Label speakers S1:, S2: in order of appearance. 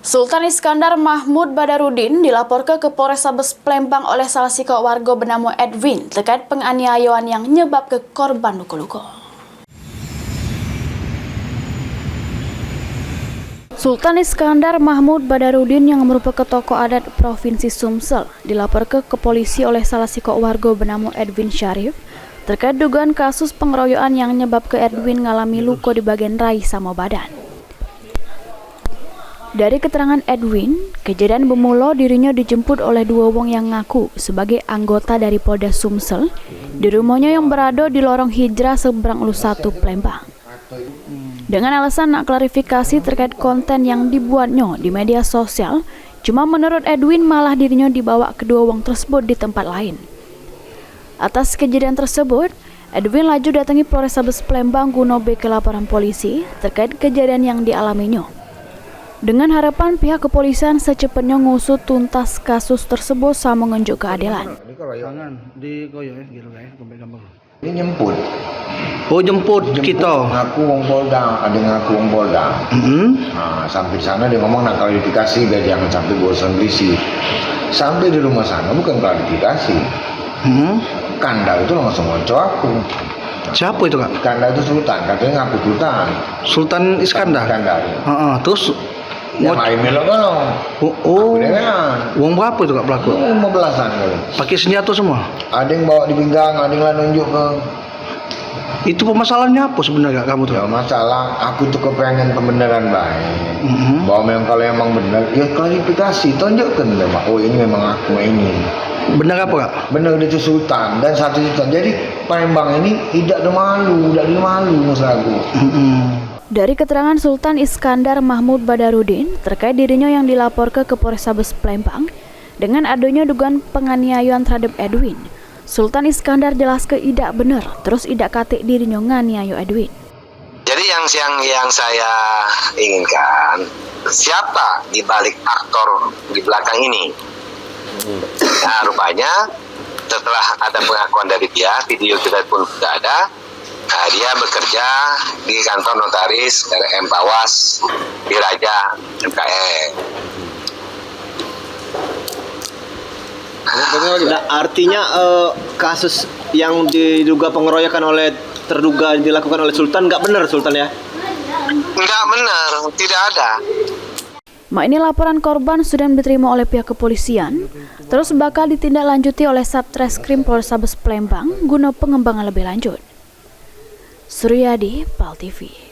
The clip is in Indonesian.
S1: Sultan Iskandar Mahmud Badarudin dilaporkan ke Polrestabes Plembang oleh salah satu warga bernama Edwin terkait penganiayaan yang menyebabkan korban luka-luka. Sultan Iskandar Mahmud Badarudin yang merupakan tokoh adat Provinsi Sumsel dilaporkan ke polisi oleh salah satu warga bernama Edwin Syarif terkait dugaan kasus pengeroyokan yang menyebabkan Edwin mengalami luka di bagian rai sama badan. Dari keterangan Edwin, kejadian bermula dirinya dijemput oleh dua wong yang ngaku sebagai anggota dari Polda Sumsel di rumahnya yang berada di lorong Hijrah seberang Ulu 1 Plembang. Dengan alasan nak klarifikasi terkait konten yang dibuatnya di media sosial, cuma menurut Edwin malah dirinya dibawa kedua wong tersebut di tempat lain. Atas kejadian tersebut, Edwin laju datangi Polrestabes Plembang guna beki laporan polisi terkait kejadian yang dialaminya. Dengan harapan pihak kepolisian secepatnya ngusut tuntas kasus tersebut sama menunjuk keadilan.
S2: Ini jemput.
S3: Oh jemput kita.
S2: Ngaku wong Polda, ada ngaku wong Polda. Nah, sampai sana dia ngomong nak klarifikasi biar jangan sampai bosan berisi. Sampai di rumah sana bukan klarifikasi. Kanda itu langsung ngocok aku.
S3: Siapa itu kak?
S2: Kanda itu Sultan, katanya ngaku Sultan.
S3: Sultan Iskandar. Terus
S2: yang lain melok kalau.
S3: Uang berapa itu kak pelaku?
S2: 15-an kalau.
S3: Pakai senjata semua?
S2: Ada yang bawa di pinggang, ada yang lah nunjuk ke.
S3: Itu permasalahannya apa sebenarnya kamu tuh?
S2: Ya masalah, aku tuh kepengen pembenaran baik. Bahwa memang kalau emang benar, ya klarifikasi, tunjukkan memang. Oh ini memang aku ini.
S3: Benar apa kak?
S2: Benar itu Sultan dan satu Sultan. Jadi Palembang ini tidak ada malu, tidak ada malu maksud aku.
S1: Dari keterangan Sultan Iskandar Mahmud Badarudin terkait dirinya yang dilaporkan ke Polrestabes Plembang dengan adanya dugaan penganiayaan terhadap Edwin, Sultan Iskandar jelaskan tidak benar, terus tidak katik dirinya nganiaya Edwin.
S4: Jadi yang saya inginkan, siapa di balik aktor di belakang ini? Nah, rupanya setelah ada pengakuan dari dia, video kita pun sudah ada. Nah, dia bekerja di kantor notaris RM Pawas di Raja MKM.
S5: Nah, artinya kasus yang diduga pengeroyokan terduga dilakukan oleh Sultan nggak benar Sultan ya?
S4: Nggak benar, tidak ada.
S1: Ini laporan korban sudah diterima oleh pihak kepolisian, terus bakal ditindaklanjuti oleh Satreskrim Polrestabes Plembang guna pengembangan lebih lanjut. Suryadi, PAL TV.